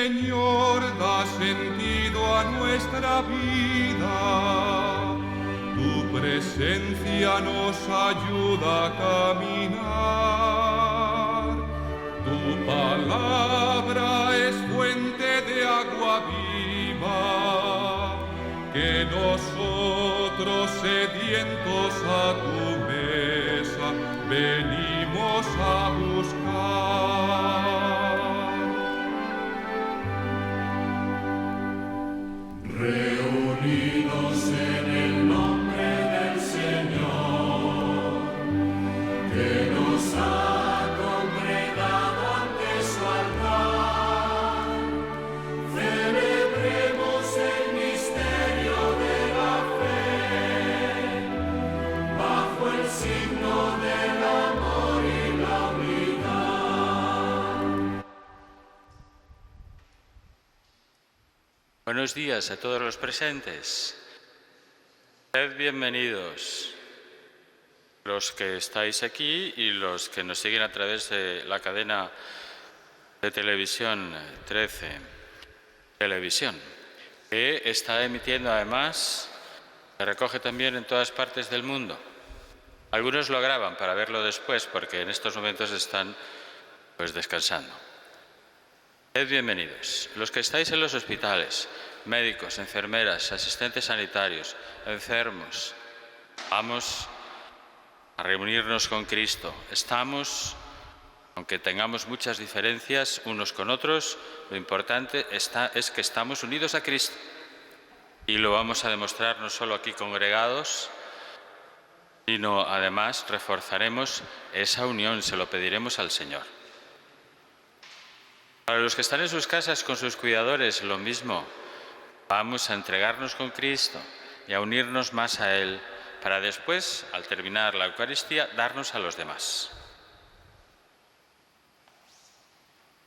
Señor, da sentido a nuestra vida. Tu presencia nos ayuda a caminar. Tu palabra es fuente de agua viva, que nosotros sedientos a tu mesa venimos a buscar. Reunidos en el nombre del Señor, que nos ha congregado ante su altar, celebremos el misterio de la fe, bajo el signo del amor y la unidad. Buenos días a todos los presentes. Sed bienvenidos los que estáis aquí y los que nos siguen a través de la cadena de televisión 13 Televisión, que está emitiendo además, se recoge también en todas partes del mundo. Algunos lo graban para verlo después porque en estos momentos están descansando. Sed bienvenidos. Los que estáis en los hospitales, médicos, enfermeras, asistentes sanitarios, enfermos, vamos a reunirnos con Cristo. Estamos, aunque tengamos muchas diferencias unos con otros, lo importante es que estamos unidos a Cristo. Y lo vamos a demostrar no solo aquí congregados, sino además reforzaremos esa unión, se lo pediremos al Señor. Para los que están en sus casas con sus cuidadores, lo mismo. Vamos a entregarnos con Cristo y a unirnos más a Él, para después, al terminar la Eucaristía, darnos a los demás.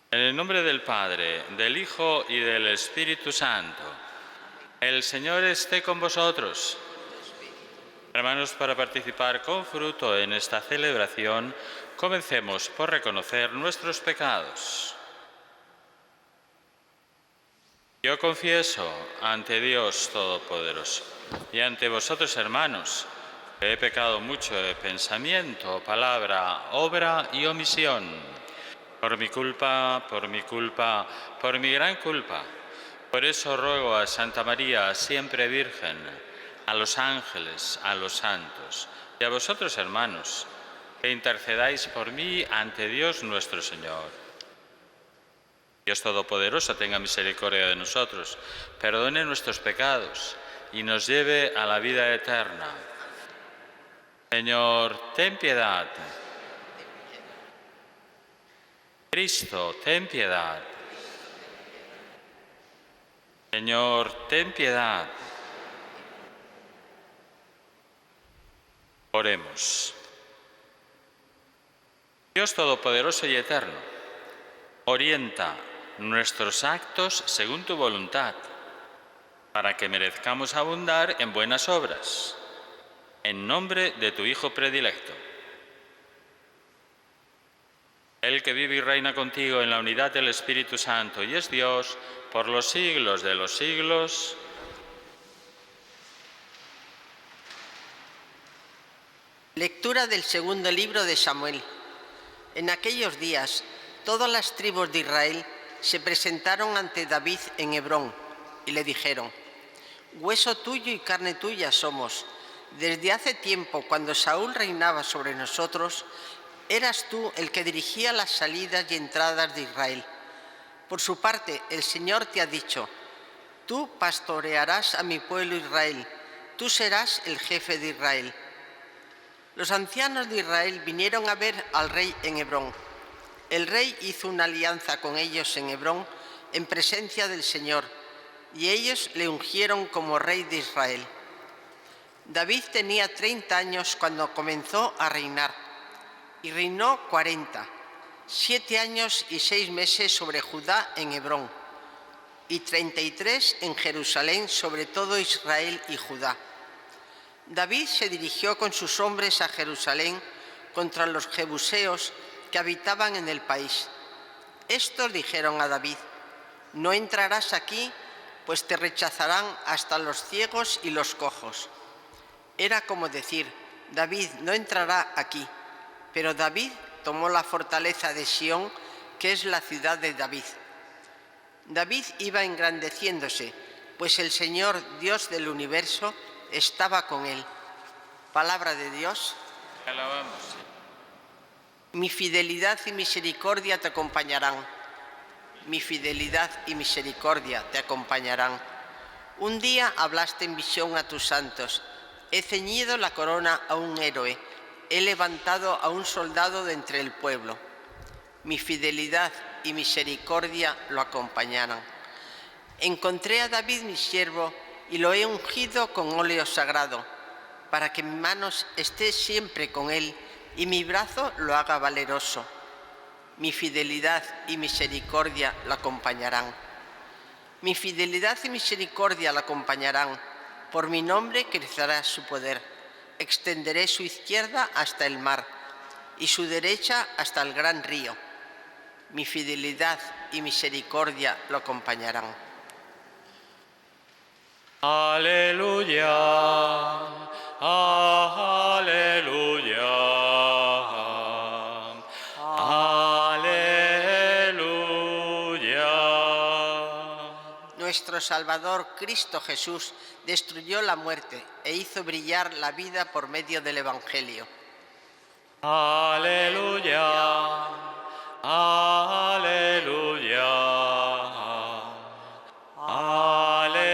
En el nombre del Padre, del Hijo y del Espíritu Santo, el Señor esté con vosotros. Hermanos, para participar con fruto en esta celebración, comencemos por reconocer nuestros pecados. Yo confieso ante Dios Todopoderoso y ante vosotros, hermanos, que he pecado mucho de pensamiento, palabra, obra y omisión. Por mi culpa, por mi gran culpa. Por eso ruego a Santa María, siempre Virgen, a los ángeles, a los santos y a vosotros, hermanos, que intercedáis por mí ante Dios nuestro Señor. Dios Todopoderoso tenga misericordia de nosotros, perdone nuestros pecados y nos lleve a la vida eterna. Señor, ten piedad. Cristo, ten piedad. Señor, ten piedad. Oremos. Dios Todopoderoso y Eterno, orienta nuestros actos según tu voluntad, para que merezcamos abundar en buenas obras, en nombre de tu Hijo predilecto. Él que vive y reina contigo en la unidad del Espíritu Santo y es Dios por los siglos de los siglos. Lectura del segundo libro de Samuel. En aquellos días, todas las tribus de Israel se presentaron ante David en Hebrón y le dijeron: hueso tuyo y carne tuya somos. Desde hace tiempo, cuando Saúl reinaba sobre nosotros, eras tú el que dirigía las salidas y entradas de Israel. Por su parte, el Señor te ha dicho: tú pastorearás a mi pueblo Israel, tú serás el jefe de Israel. Los ancianos de Israel vinieron a ver al rey en Hebrón. El rey hizo una alianza con ellos en Hebrón en presencia del Señor, y ellos le ungieron como rey de Israel. David tenía 30 años cuando comenzó a reinar, y reinó 40, 7 años y 6 meses sobre Judá en Hebrón, y 33 en Jerusalén sobre todo Israel y Judá. David se dirigió con sus hombres a Jerusalén contra los jebuseos que habitaban en el país. Estos dijeron a David: no entrarás aquí, pues te rechazarán hasta los ciegos y los cojos. Era como decir, David no entrará aquí, pero David tomó la fortaleza de Sión, que es la ciudad de David. David iba engrandeciéndose, pues el Señor, Dios del universo, estaba con él. Palabra de Dios. Te alabamos. Mi fidelidad y misericordia te acompañarán. Mi fidelidad y misericordia te acompañarán. Un día hablaste en visión a tus santos. He ceñido la corona a un héroe. He levantado a un soldado de entre el pueblo. Mi fidelidad y misericordia lo acompañarán. Encontré a David mi siervo y lo he ungido con óleo sagrado, para que mi mano esté siempre con él y mi brazo lo haga valeroso. Mi fidelidad y misericordia lo acompañarán. Mi fidelidad y misericordia lo acompañarán. Por mi nombre crecerá su poder. Extenderé su izquierda hasta el mar y su derecha hasta el gran río. Mi fidelidad y misericordia lo acompañarán. Aleluya, aleluya, aleluya. Nuestro Salvador, Cristo Jesús, destruyó la muerte e hizo brillar la vida por medio del Evangelio. Aleluya, aleluya, aleluya.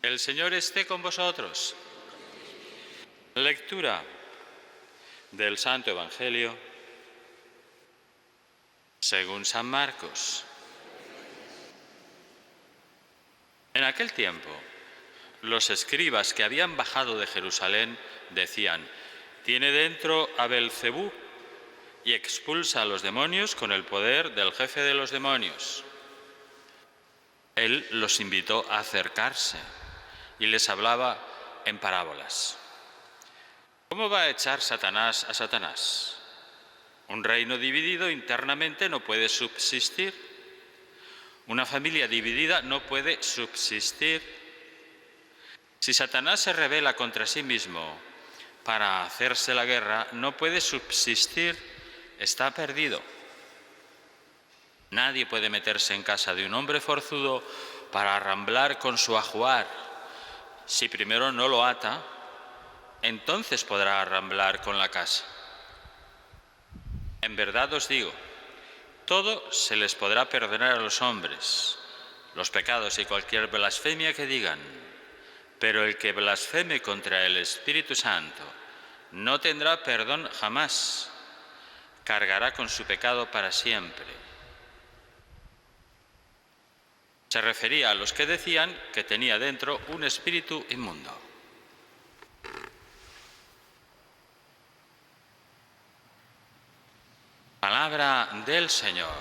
El Señor esté con vosotros. Lectura del Santo Evangelio según San Marcos. En aquel tiempo, los escribas que habían bajado de Jerusalén decían: «Tiene dentro a Belcebú y expulsa a los demonios con el poder del jefe de los demonios». Él los invitó a acercarse y les hablaba en parábolas. ¿Cómo va a echar Satanás a Satanás? Un reino dividido internamente no puede subsistir. Una familia dividida no puede subsistir. Si Satanás se rebela contra sí mismo para hacerse la guerra, no puede subsistir, está perdido. Nadie puede meterse en casa de un hombre forzudo para arramblar con su ajuar. Si primero no lo ata, entonces podrá arramblar con la casa. En verdad os digo, todo se les podrá perdonar a los hombres, los pecados y cualquier blasfemia que digan, pero el que blasfeme contra el Espíritu Santo no tendrá perdón jamás, cargará con su pecado para siempre. Se refería a los que decían que tenía dentro un espíritu inmundo. Palabra del Señor.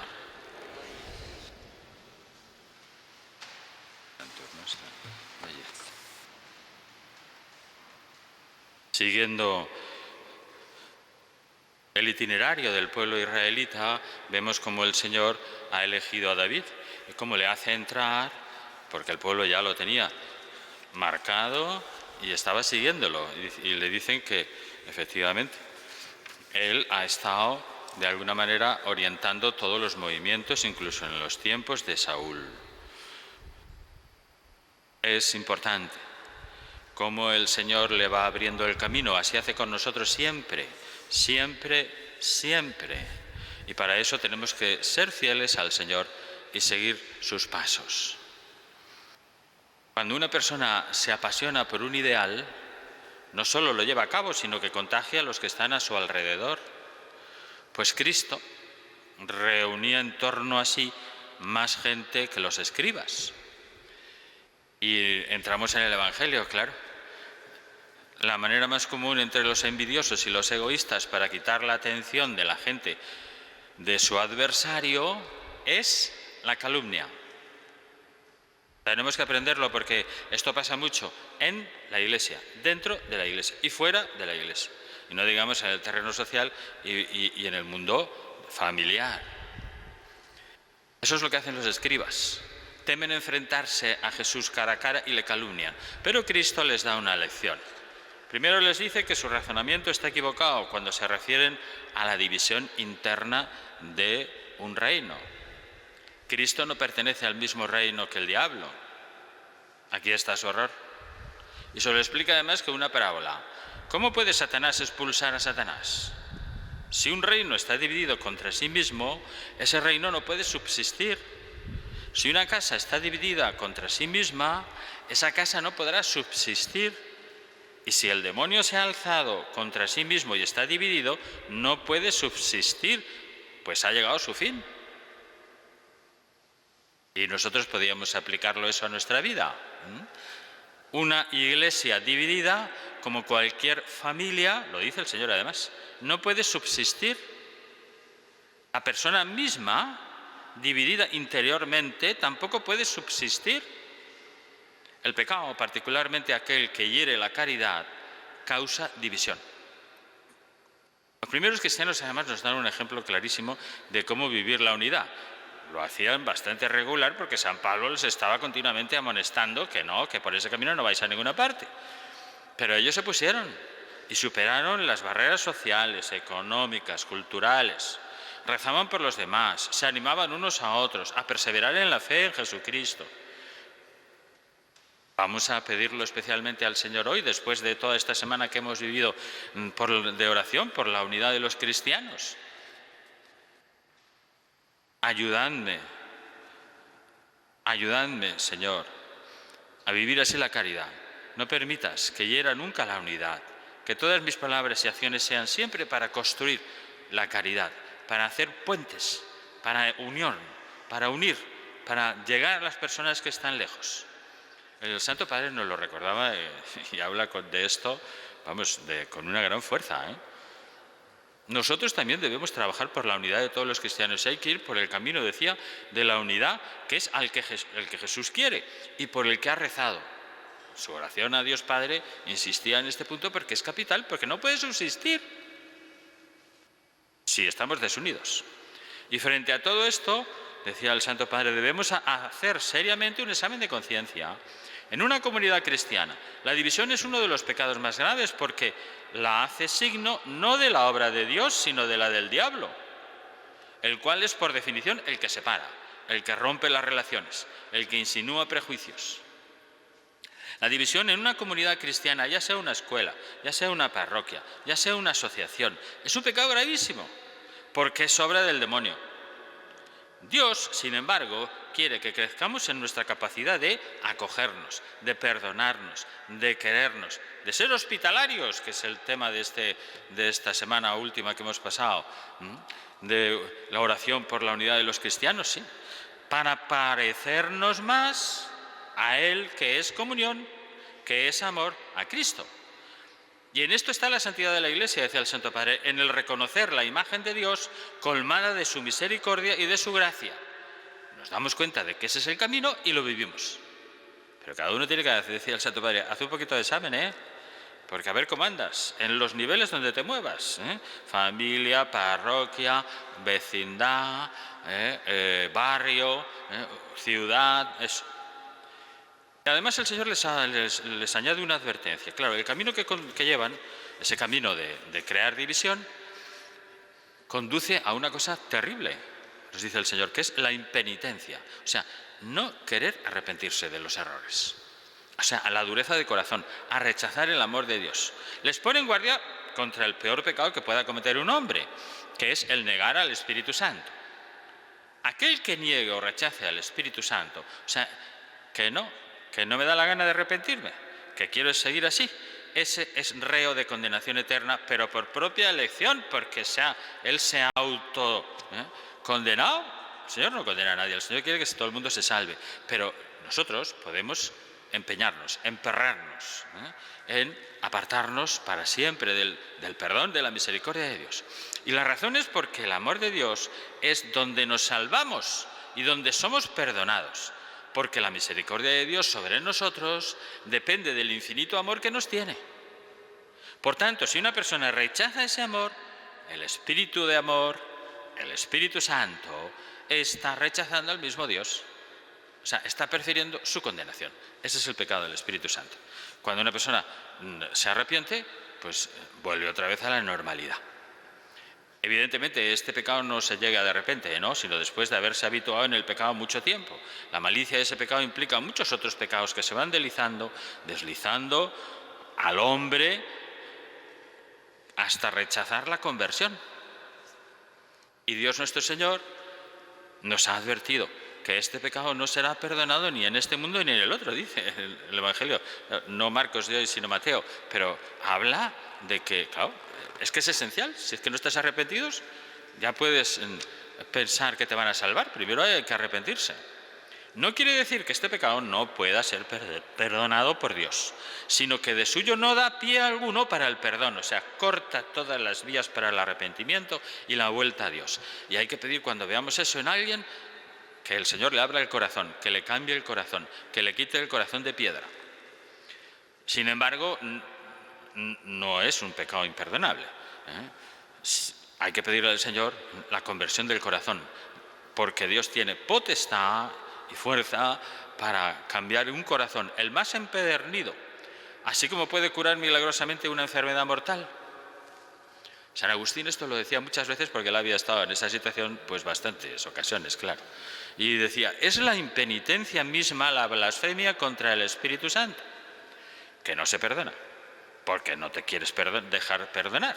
Siguiendo el itinerario del pueblo israelita, vemos cómo el Señor ha elegido a David y cómo le hace entrar, porque el pueblo ya lo tenía marcado y estaba siguiéndolo. Y le dicen que efectivamente él ha estado de alguna manera orientando todos los movimientos, incluso en los tiempos de Saúl. Es importante cómo el Señor le va abriendo el camino, así hace con nosotros siempre, siempre, siempre. Y para eso tenemos que ser fieles al Señor y seguir sus pasos. Cuando una persona se apasiona por un ideal, no solo lo lleva a cabo, sino que contagia a los que están a su alrededor. Pues Cristo reunía en torno a sí más gente que los escribas. Y entramos en el Evangelio, claro. La manera más común entre los envidiosos y los egoístas para quitar la atención de la gente de su adversario es la calumnia. Tenemos que aprenderlo porque esto pasa mucho en la Iglesia, dentro de la Iglesia y fuera de la Iglesia. Y no digamos en el terreno social y en el mundo familiar. Eso es lo que hacen los escribas. Temen enfrentarse a Jesús cara a cara y le calumnian. Pero Cristo les da una lección. Primero les dice que su razonamiento está equivocado cuando se refieren a la división interna de un reino. Cristo no pertenece al mismo reino que el diablo. Aquí está su error. Y se lo explica además con una parábola. ¿Cómo puede Satanás expulsar a Satanás? Si un reino está dividido contra sí mismo, ese reino no puede subsistir. Si una casa está dividida contra sí misma, esa casa no podrá subsistir. Y si el demonio se ha alzado contra sí mismo y está dividido, no puede subsistir, pues ha llegado a su fin. Y nosotros podríamos aplicarlo eso a nuestra vida. Una iglesia dividida, como cualquier familia, lo dice el Señor además, no puede subsistir. La persona misma, dividida interiormente, tampoco puede subsistir. El pecado, particularmente aquel que hiere la caridad, causa división. Los primeros cristianos además nos dan un ejemplo clarísimo de cómo vivir la unidad. Lo hacían bastante regular porque San Pablo les estaba continuamente amonestando que no, que por ese camino no vais a ninguna parte. Pero ellos se pusieron y superaron las barreras sociales, económicas, culturales. Rezaban por los demás, se animaban unos a otros a perseverar en la fe en Jesucristo. Vamos a pedirlo especialmente al Señor hoy, después de toda esta semana que hemos vivido de oración por la unidad de los cristianos. Ayudadme, Señor, a vivir así la caridad. No permitas que hiera nunca la unidad, que todas mis palabras y acciones sean siempre para construir la caridad, para hacer puentes, para unión, para unir, para llegar a las personas que están lejos. El Santo Padre nos lo recordaba y habla de esto, con una gran fuerza. Nosotros también debemos trabajar por la unidad de todos los cristianos. Hay que ir por el camino, decía, de la unidad, que es el que Jesús quiere y por el que ha rezado. Su oración a Dios Padre insistía en este punto porque es capital, porque no puede subsistir si estamos desunidos. Y frente a todo esto, decía el Santo Padre, debemos hacer seriamente un examen de conciencia. En una comunidad cristiana, la división es uno de los pecados más graves porque la hace signo no de la obra de Dios, sino de la del diablo, el cual es por definición el que separa, el que rompe las relaciones, el que insinúa prejuicios. La división en una comunidad cristiana, ya sea una escuela, ya sea una parroquia, ya sea una asociación, es un pecado gravísimo porque es obra del demonio. Dios, sin embargo, quiere que crezcamos en nuestra capacidad de acogernos, de perdonarnos, de querernos, de ser hospitalarios, que es el tema de esta semana última que hemos pasado, de la oración por la unidad de los cristianos, sí, para parecernos más a Él, que es comunión, que es amor a Cristo. Y en esto está la santidad de la Iglesia, decía el Santo Padre, en el reconocer la imagen de Dios colmada de su misericordia y de su gracia. Nos damos cuenta de que ese es el camino y lo vivimos. Pero cada uno tiene que hacer, decía el Santo Padre, haz un poquito de examen, porque a ver cómo andas, en los niveles donde te muevas, familia, parroquia, vecindad, barrio, ciudad, eso. Y además el Señor les añade una advertencia. Claro, el camino que llevan, ese camino de crear división, conduce a una cosa terrible, nos dice el Señor, que es la impenitencia. O sea, no querer arrepentirse de los errores. O sea, a la dureza de corazón, a rechazar el amor de Dios. Les pone en guardia contra el peor pecado que pueda cometer un hombre, que es el negar al Espíritu Santo. Aquel que niegue o rechace al Espíritu Santo, o sea, que no me da la gana de arrepentirme, que quiero seguir así, ese es reo de condenación eterna, pero por propia elección, porque él se ha autocondenado. El Señor no condena a nadie, el Señor quiere que todo el mundo se salve, pero nosotros podemos empeñarnos, emperrarnos, en apartarnos para siempre del perdón, de la misericordia de Dios. Y la razón es porque el amor de Dios es donde nos salvamos y donde somos perdonados. porque la misericordia de Dios sobre nosotros depende del infinito amor que nos tiene. Por tanto, si una persona rechaza ese amor, el Espíritu de amor, el Espíritu Santo, está rechazando al mismo Dios. O sea, está prefiriendo su condenación. Ese es el pecado del Espíritu Santo. Cuando una persona se arrepiente, pues vuelve otra vez a la normalidad. Evidentemente, este pecado no se llega de repente, ¿no?, sino después de haberse habituado en el pecado mucho tiempo. La malicia de ese pecado implica muchos otros pecados que se van deslizando al hombre hasta rechazar la conversión. Y Dios nuestro Señor nos ha advertido que este pecado no será perdonado ni en este mundo ni en el otro, dice el Evangelio. No Marcos de hoy, sino Mateo. Pero habla de que, claro, es que es esencial. Si es que no estás arrepentidos, ya puedes pensar que te van a salvar. Primero hay que arrepentirse. No quiere decir que este pecado no pueda ser perdonado por Dios, sino que de suyo no da pie alguno para el perdón. O sea, corta todas las vías para el arrepentimiento y la vuelta a Dios. Y hay que pedir, cuando veamos eso en alguien, que el Señor le abra el corazón, que le cambie el corazón, que le quite el corazón de piedra. Sin embargo, no es un pecado imperdonable. Hay que pedirle al Señor la conversión del corazón, porque Dios tiene potestad y fuerza para cambiar un corazón, el más empedernido, así como puede curar milagrosamente una enfermedad mortal. San Agustín esto lo decía muchas veces porque él había estado en esa situación pues bastantes ocasiones, claro. Y decía, es la impenitencia misma la blasfemia contra el Espíritu Santo, que no se perdona, porque no te quieres dejar perdonar.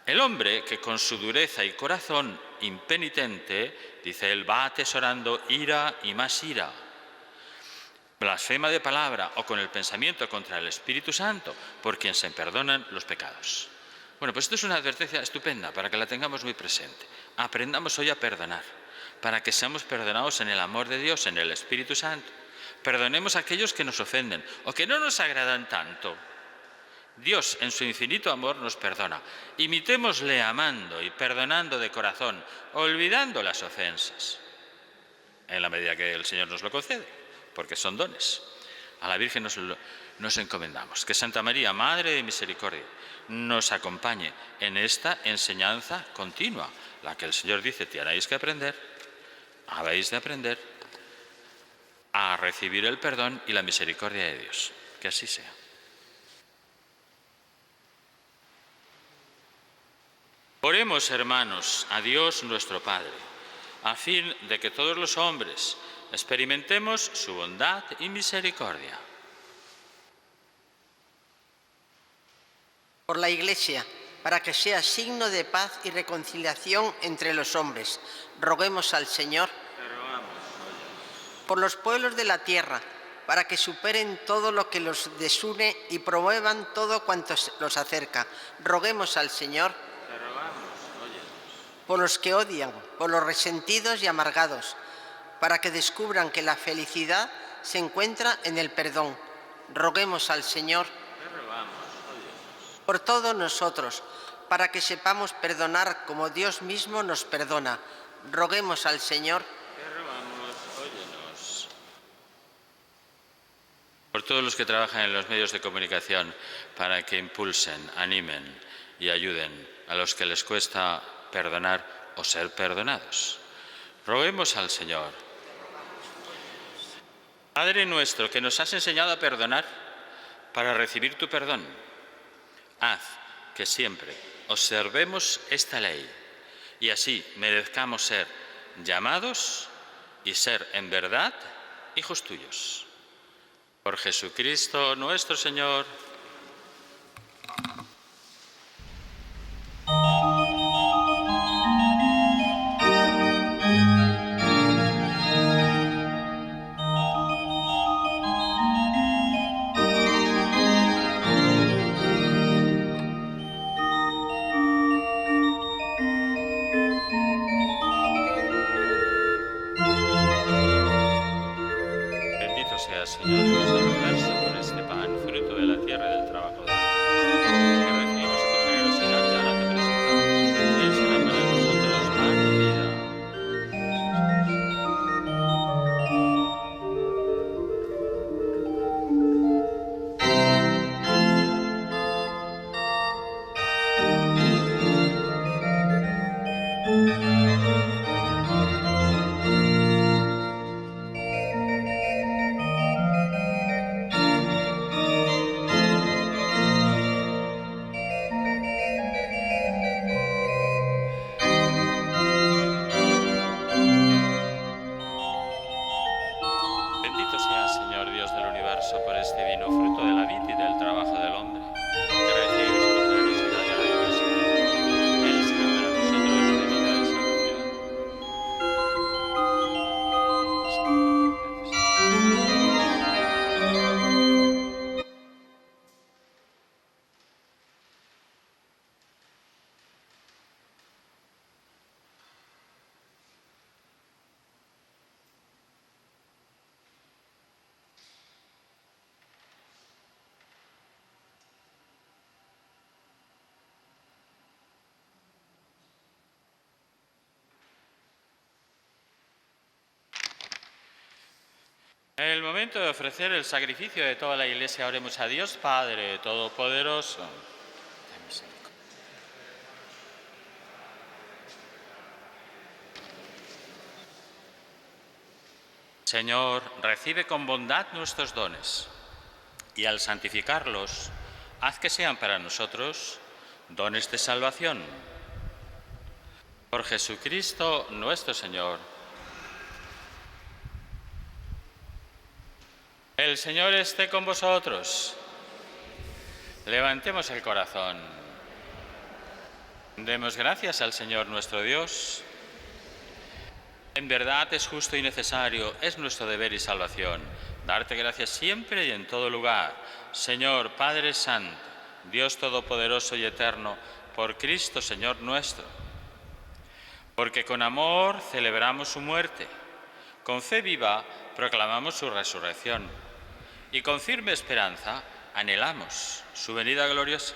El hombre que con su dureza y corazón impenitente, dice él, va atesorando ira y más ira, blasfema de palabra o con el pensamiento contra el Espíritu Santo, por quien se perdonan los pecados. Bueno, pues esto es una advertencia estupenda para que la tengamos muy presente. Aprendamos hoy a perdonar, para que seamos perdonados en el amor de Dios, en el Espíritu Santo. Perdonemos a aquellos que nos ofenden o que no nos agradan tanto. Dios, en su infinito amor, nos perdona. Imitémosle amando y perdonando de corazón, olvidando las ofensas, en la medida que el Señor nos lo concede, porque son dones. A la Virgen nos encomendamos. Que Santa María, Madre de Misericordia, nos acompañe en esta enseñanza continua, la que el Señor dice, tenéis que aprender, habéis de aprender a recibir el perdón y la misericordia de Dios. Que así sea. Oremos, hermanos, a Dios nuestro Padre, a fin de que todos los hombres experimentemos su bondad y misericordia. Por la Iglesia, para que sea signo de paz y reconciliación entre los hombres, roguemos al Señor. Por los pueblos de la tierra, para que superen todo lo que los desune y promuevan todo cuanto los acerca, roguemos al Señor. Por los que odian, por los resentidos y amargados, para que descubran que la felicidad se encuentra en el perdón, roguemos al Señor. Por todos nosotros, para que sepamos perdonar como Dios mismo nos perdona, roguemos al Señor. Por todos los que trabajan en los medios de comunicación, para que impulsen, animen y ayuden a los que les cuesta perdonar o ser perdonados. Roguemos al Señor. Padre nuestro, que nos has enseñado a perdonar para recibir tu perdón, haz que siempre observemos esta ley y así merezcamos ser llamados y ser en verdad hijos tuyos. Por Jesucristo nuestro Señor. Señor Dios del universo, por este pan, fruto de la tierra En el momento de ofrecer el sacrificio de toda la Iglesia, oremos a Dios Padre Todopoderoso. Ten misericordia. Señor, recibe con bondad nuestros dones y al santificarlos, haz que sean para nosotros dones de salvación. Por Jesucristo nuestro Señor. El Señor esté con vosotros. Levantemos el corazón. Demos gracias al Señor nuestro Dios. En verdad es justo y necesario, es nuestro deber y salvación, darte gracias siempre y en todo lugar, Señor Padre Santo, Dios Todopoderoso y Eterno, por Cristo Señor nuestro. Porque con amor celebramos su muerte, con fe viva proclamamos su resurrección y con firme esperanza anhelamos su venida gloriosa.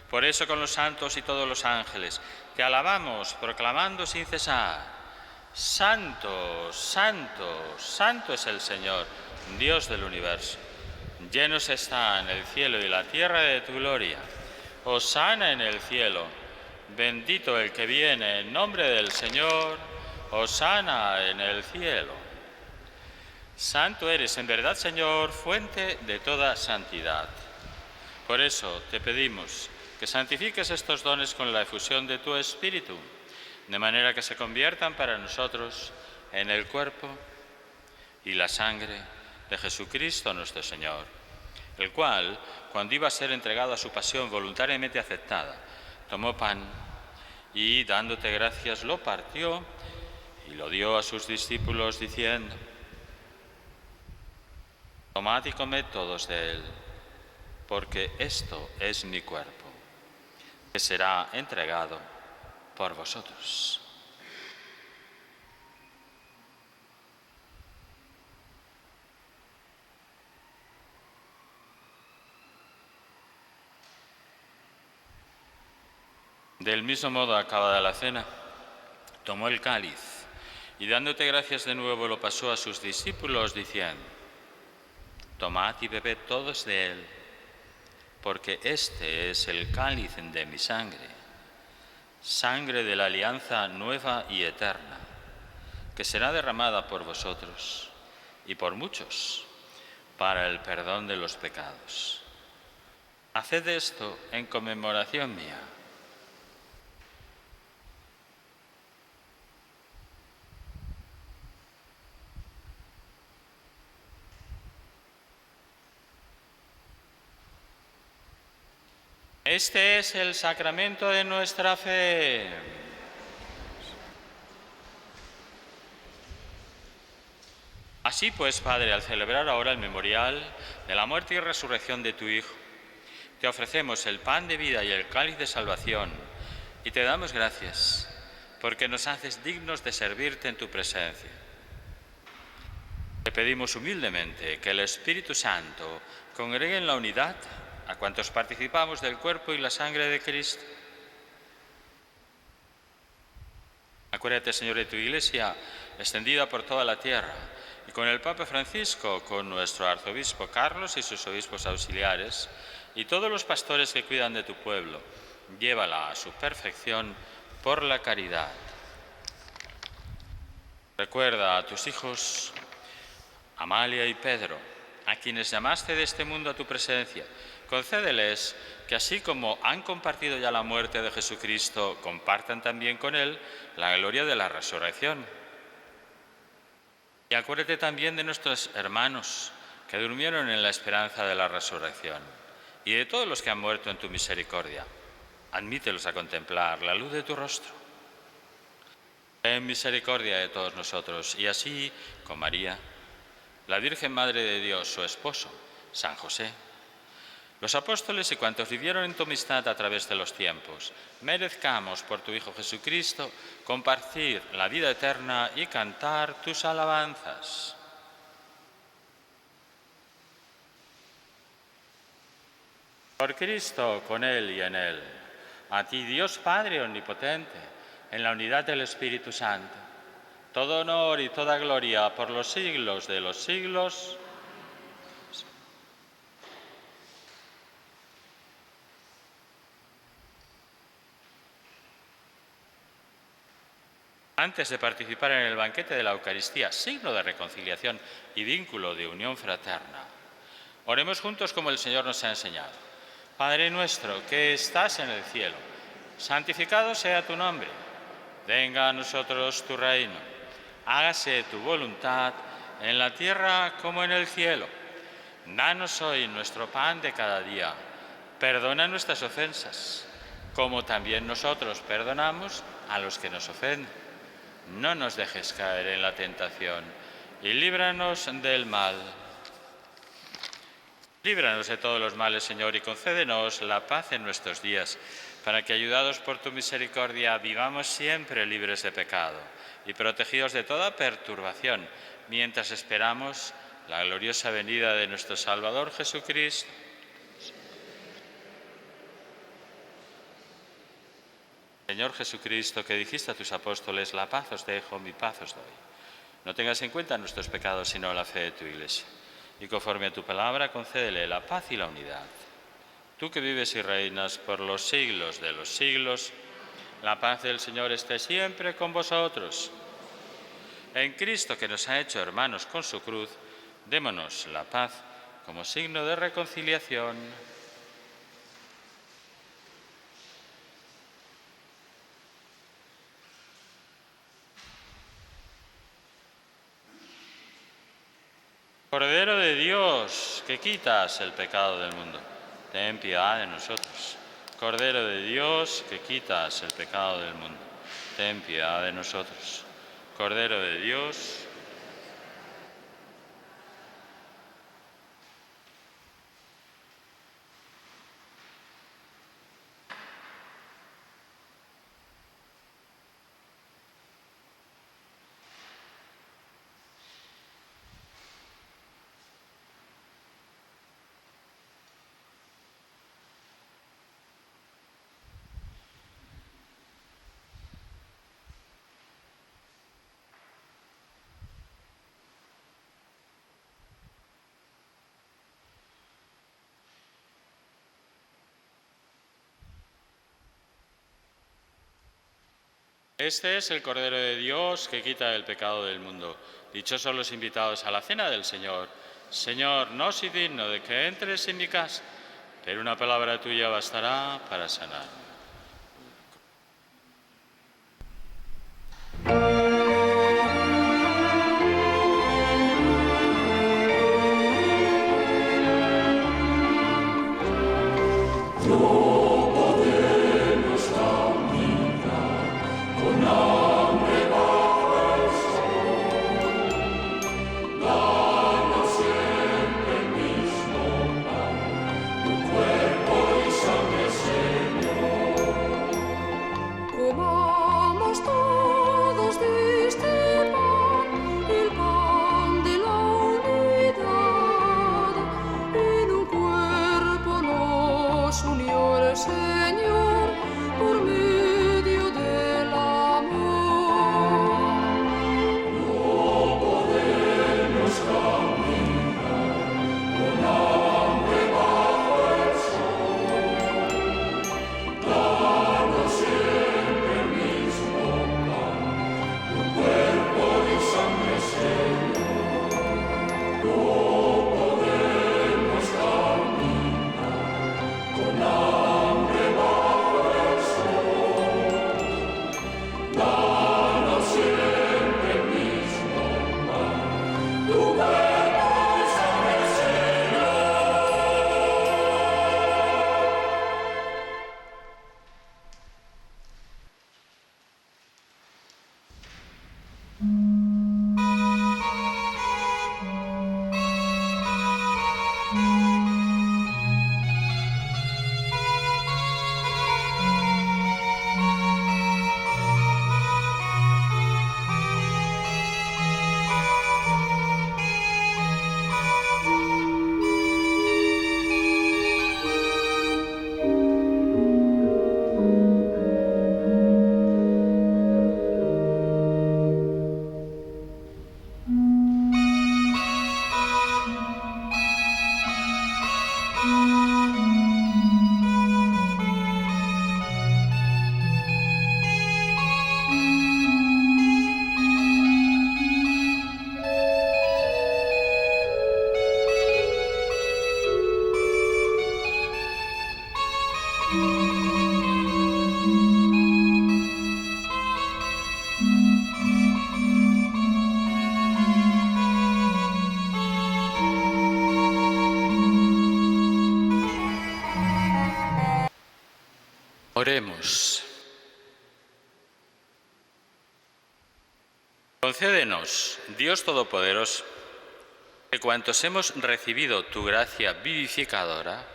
Por eso con los santos y todos los ángeles te alabamos proclamando sin cesar: Santo, santo, santo es el Señor, Dios del universo. Llenos están el cielo y la tierra de tu gloria. Hosana en el cielo. Bendito el que viene en nombre del Señor. Hosana en el cielo. Santo eres en verdad, Señor, fuente de toda santidad. Por eso te pedimos que santifiques estos dones con la efusión de tu Espíritu, de manera que se conviertan para nosotros en el cuerpo y la sangre de Jesucristo nuestro Señor, el cual, cuando iba a ser entregado a su pasión voluntariamente aceptada, tomó pan y, dándote gracias, lo partió y lo dio a sus discípulos, diciendo: Tomad y comed todos de él, porque esto es mi cuerpo, que será entregado por vosotros. Del mismo modo, acabada la cena, tomó el cáliz y, dándote gracias de nuevo, lo pasó a sus discípulos, diciendo: Tomad y bebed todos de él, porque este es el cáliz de mi sangre, sangre de la alianza nueva y eterna, que será derramada por vosotros y por muchos para el perdón de los pecados. Haced esto en conmemoración mía. Este es el sacramento de nuestra fe. Así pues, Padre, al celebrar ahora el memorial de la muerte y resurrección de tu Hijo, te ofrecemos el pan de vida y el cáliz de salvación y te damos gracias porque nos haces dignos de servirte en tu presencia. Te pedimos humildemente que el Espíritu Santo congregue en la unidad a cuantos participamos del cuerpo y la sangre de Cristo. Acuérdate, Señor, de tu Iglesia, extendida por toda la tierra, y con el Papa Francisco, con nuestro arzobispo Carlos y sus obispos auxiliares, y todos los pastores que cuidan de tu pueblo, llévala a su perfección por la caridad. Recuerda a tus hijos, Amalia y Pedro, a quienes llamaste de este mundo a tu presencia. Concédeles que, así como han compartido ya la muerte de Jesucristo, compartan también con Él la gloria de la resurrección. Y acuérdate también de nuestros hermanos que durmieron en la esperanza de la resurrección y de todos los que han muerto en tu misericordia. Admítelos a contemplar la luz de tu rostro. Ten misericordia de todos nosotros y así, con María, la Virgen Madre de Dios, su esposo, San José, los apóstoles y cuantos vivieron en tu amistad a través de los tiempos, merezcamos por tu Hijo Jesucristo compartir la vida eterna y cantar tus alabanzas. Por Cristo, con Él y en Él, a ti, Dios Padre omnipotente, en la unidad del Espíritu Santo, todo honor y toda gloria por los siglos de los siglos. Antes de participar en el banquete de la Eucaristía, signo de reconciliación y vínculo de unión fraterna, oremos juntos como el Señor nos ha enseñado. Padre nuestro, que estás en el cielo, santificado sea tu nombre. Venga a nosotros tu reino. Hágase tu voluntad en la tierra como en el cielo. Danos hoy nuestro pan de cada día. Perdona nuestras ofensas, como también nosotros perdonamos a los que nos ofenden. No nos dejes caer en la tentación y líbranos del mal. Líbranos de todos los males, Señor, y concédenos la paz en nuestros días, para que, ayudados por tu misericordia, vivamos siempre libres de pecado y protegidos de toda perturbación, mientras esperamos la gloriosa venida de nuestro Salvador Jesucristo. Señor Jesucristo, que dijiste a tus apóstoles, la paz os dejo, mi paz os doy. No tengas en cuenta nuestros pecados, sino la fe de tu Iglesia. Y conforme a tu palabra, concédele la paz y la unidad. Tú que vives y reinas por los siglos de los siglos, la paz del Señor esté siempre con vosotros. En Cristo, que nos ha hecho hermanos con su cruz, démonos la paz como signo de reconciliación. Cordero de Dios, que quitas el pecado del mundo, ten piedad de nosotros. Cordero de Dios, que quitas el pecado del mundo, ten piedad de nosotros. Cordero de Dios, este es el Cordero de Dios que quita el pecado del mundo. Dichosos los invitados a la cena del Señor. Señor, no soy digno de que entres en mi casa, pero una palabra tuya bastará para sanar. Oremos. Concédenos, Dios Todopoderoso, que cuantos hemos recibido tu gracia vivificadora,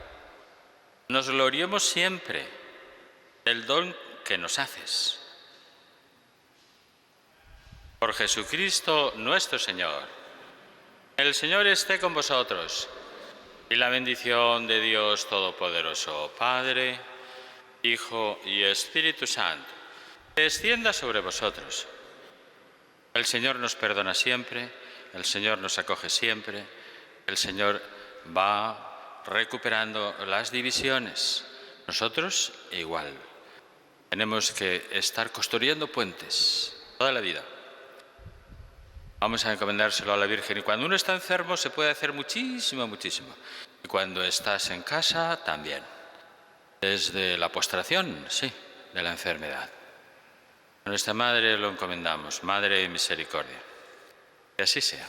nos gloriemos siempre del don que nos haces. Por Jesucristo nuestro Señor. El Señor esté con vosotros, y la bendición de Dios Todopoderoso, Padre, Hijo y Espíritu Santo, descienda sobre vosotros. El Señor nos perdona siempre, el Señor nos acoge siempre, el Señor va recuperando las divisiones. Nosotros igual. Tenemos que estar construyendo puentes toda la vida. Vamos a encomendárselo a la Virgen. Y cuando uno está enfermo se puede hacer muchísimo, muchísimo. Y cuando estás en casa también. Desde la postración, sí, de la enfermedad. A nuestra Madre lo encomendamos, Madre de Misericordia. Que así sea.